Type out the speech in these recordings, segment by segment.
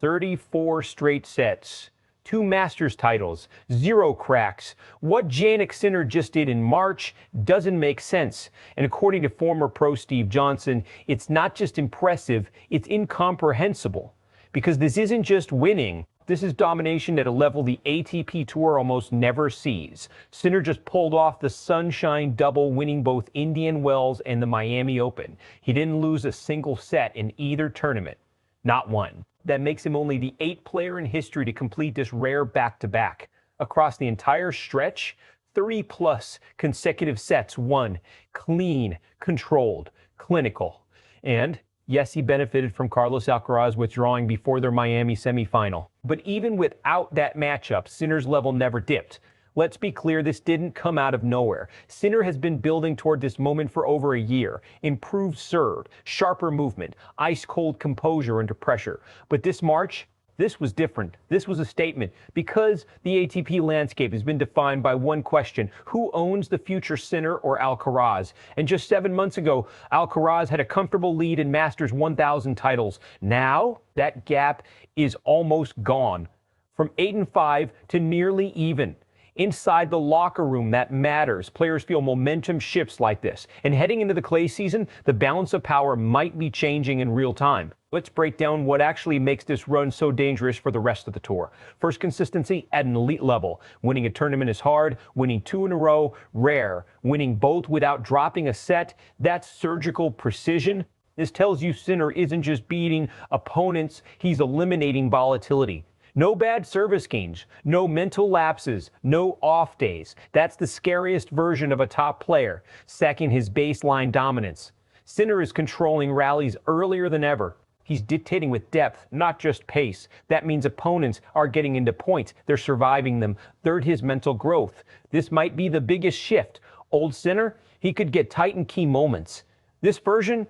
34 straight sets, 2 Masters titles, 0 cracks. What Jannik Sinner just did in March doesn't make sense. And according to former pro Steve Johnson, it's not just impressive, it's incomprehensible. Because this isn't just winning, this is domination at a level the ATP Tour almost never sees. Sinner just pulled off the sunshine double, winning both Indian Wells and the Miami Open. He didn't lose a single set in either tournament. Not one. That makes him only the 8th player in history to complete this rare back-to-back. Across the entire stretch, 3+ consecutive sets won. Clean, controlled, clinical. And yes, he benefited from Carlos Alcaraz withdrawing before their Miami semifinal. But even without that matchup, Sinner's level never dipped. Let's be clear, this didn't come out of nowhere. Sinner has been building toward this moment for over a year. Improved serve, sharper movement, ice-cold composure under pressure. But this March, this was different. This was a statement because the ATP landscape has been defined by one question: who owns the future, Sinner or Alcaraz? And just 7 months ago, Alcaraz had a comfortable lead in Masters 1000 titles. Now, that gap is almost gone. From 8-5 to nearly even. Inside the locker room, that matters. Players feel momentum shifts like this. And heading into the clay season, the balance of power might be changing in real time. Let's break down what actually makes this run so dangerous for the rest of the tour. First, consistency at an elite level. Winning a tournament is hard. Winning 2 in a row, rare. Winning both without dropping a set, that's surgical precision. This tells you Sinner isn't just beating opponents, he's eliminating volatility. No bad service games, no mental lapses, no off days. That's the scariest version of a top player, sacking his baseline dominance. Sinner is controlling rallies earlier than ever. He's dictating with depth, not just pace. That means opponents are getting into points. They're surviving them. Third, his mental growth. This might be the biggest shift. Old Sinner, he could get tight in key moments. This version,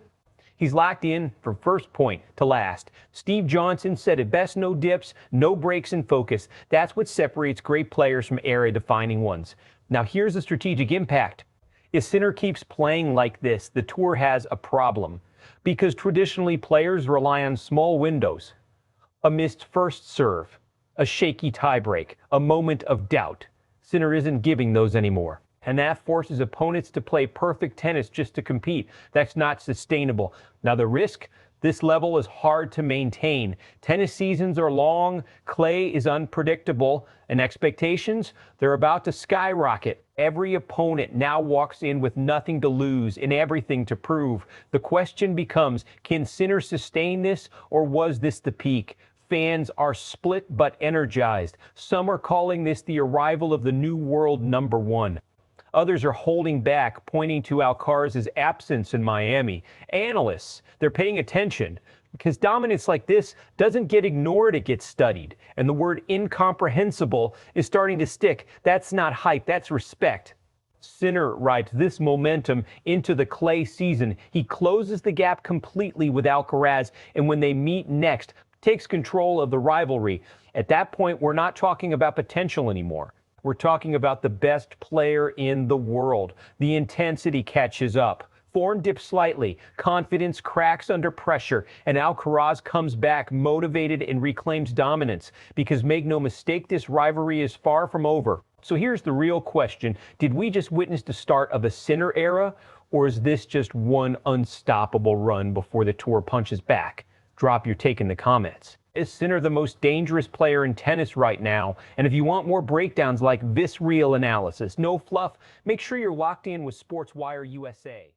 he's locked in from first point to last. Steve Johnson said it best: no dips, no breaks in focus. That's what separates great players from area-defining ones. Now here's the strategic impact. If Sinner keeps playing like this, the tour has a problem. Because traditionally players rely on small windows. A missed first serve, a shaky tiebreak, a moment of doubt. Sinner isn't giving those anymore. And that forces opponents to play perfect tennis just to compete. That's not sustainable. Now the risk, this level is hard to maintain. Tennis seasons are long, clay is unpredictable, and expectations, they're about to skyrocket. Every opponent now walks in with nothing to lose and everything to prove. The question becomes, can Sinner sustain this, or was this the peak? Fans are split but energized. Some are calling this the arrival of the new world #1. Others are holding back, pointing to Alcaraz's absence in Miami. Analysts, they're paying attention because dominance like this doesn't get ignored, it gets studied. And the word incomprehensible is starting to stick. That's not hype, that's respect. Sinner rides this momentum into the clay season. He closes the gap completely with Alcaraz, and when they meet next, takes control of the rivalry. At that point, we're not talking about potential anymore. We're talking about the best player in the world. The intensity catches up. Form dips slightly. Confidence cracks under pressure. And Alcaraz comes back motivated and reclaims dominance. Because make no mistake, this rivalry is far from over. So here's the real question. Did we just witness the start of a Sinner era? Or is this just one unstoppable run before the tour punches back? Drop your take in the comments. Is Sinner the most dangerous player in tennis right now? And if you want more breakdowns like this real analysis, no fluff, make sure you're locked in with SPORTSWIRE USA.